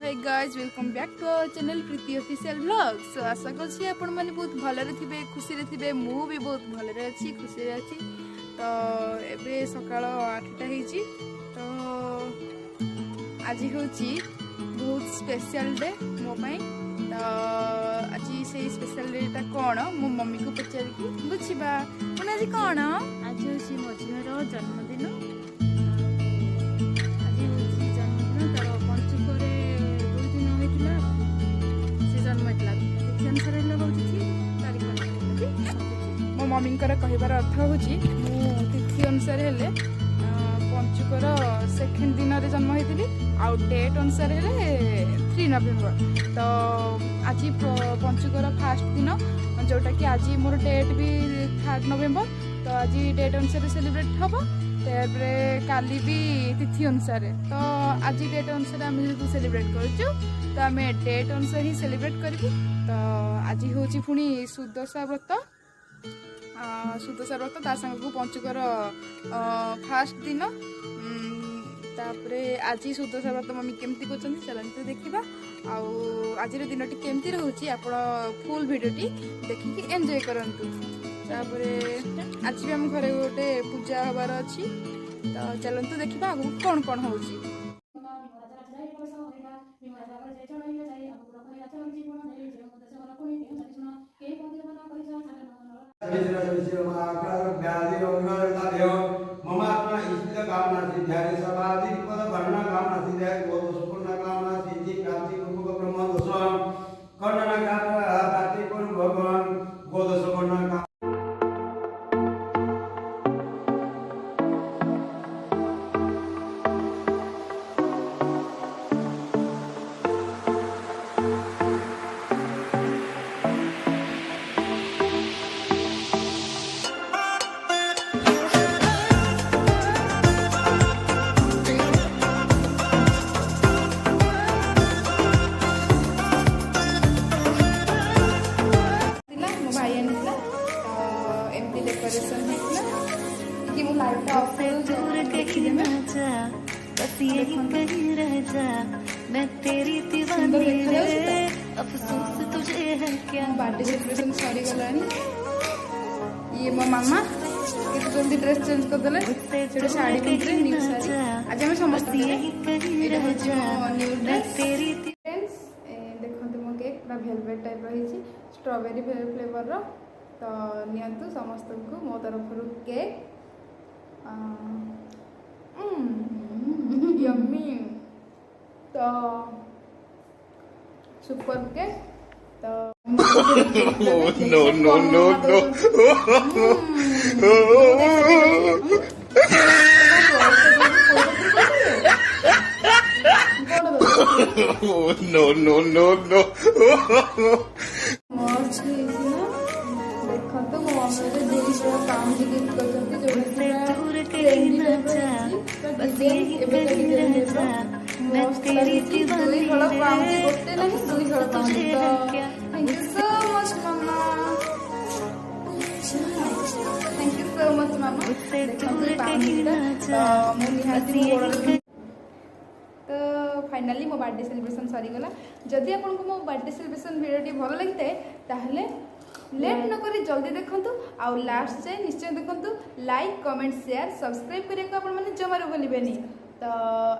Hey guys, welcome back to our channel Preeti Official Vlog. So आशा करछि आपण माने बहुत भलरे थिबे, खुशी रे थिबे, मु भी बहुत भलरे अछि, खुशी रे अछि। तो एबे सकाळ 8टा हेछि। तो आज होछि बहुत स्पेशल डे मो पई। तो आज से स्पेशल डे ता कोन मो मम्मी को पचार की बुझिबा। कोन आज कोन? आज होछि मो झियर जन्मदिन। मो मम्मी कहबार अर्थ हूँ तिथि अनुसार हेले पंचुकर सेकेंड दिन रे जन्म होती आउ डेट अनुसार हेले 3 नवेम्बर। तो आज पंचुकर फास्ट दिन जोटा कि आज मोर डेट भी 3 नवेम्बर। तो आज डेट अनुसार सेलिब्रेट हम काली भी तिथि अनुसार। तो आज डेट अनुसार आम सेलिब्रेट करूँ तो आम डेट अनुसार ही सेलिब्रेट करूँ। तो आज हूँ पुणी सुदशा व्रत ता संग को पंचुकर फास्ट दिन। तापरे आज सुदशा व्रत मम्मी केमती कर चलते देखा आज दिन टी केमती रोचे आप फुल भिडियोटी देखिकी एंजॉय करंतु। तापरे आज भी आम घरे गोटे पूजा हबार अच्छी। तो चलतु देखा आगु कौन कौन हो। मैं तेरी दीवानी रे, अफसोस तुझे है क्या। बर्थडे सेलिब्रेशन सरी गलानी। ये मो मामा केते जल्दी ड्रेस चेंज कर देले सेटा साड़ी पिंधले न्यू साड़ी। आज हम समस्त एटा होची मो न्यू ड्रेस। फ्रेंड्स देखंतु मो केक ना वेलवेट टाइप रही छी स्ट्रॉबेरी फ्लेवर रो। तो नियंतु समस्त को मो तरफ रु केक यम्मी। तो सुपर केक। तो no no no no no no no no देखो तो मो मम्मी रे 200 पाउंड गिफ्ट करछंती जो मैं तेरी दीवानी रे, तुझे है क्या। थैंक यू सो मच मामा, थैंक यू सो मच मामा। तो फाइनली मो बर्थडे सेलिब्रेशन सरी गला। जदि आपको मो बर्थडे सेलिब्रेशन वीडियोटी भल लगी ताहले लेट न करी जल्दी देखंतु आ लास्ट जाए निश्चय देखंतु। लाइक कमेंट शेयर सब्सक्राइब करने को आपण माने जमारो भूलिबेनी। तो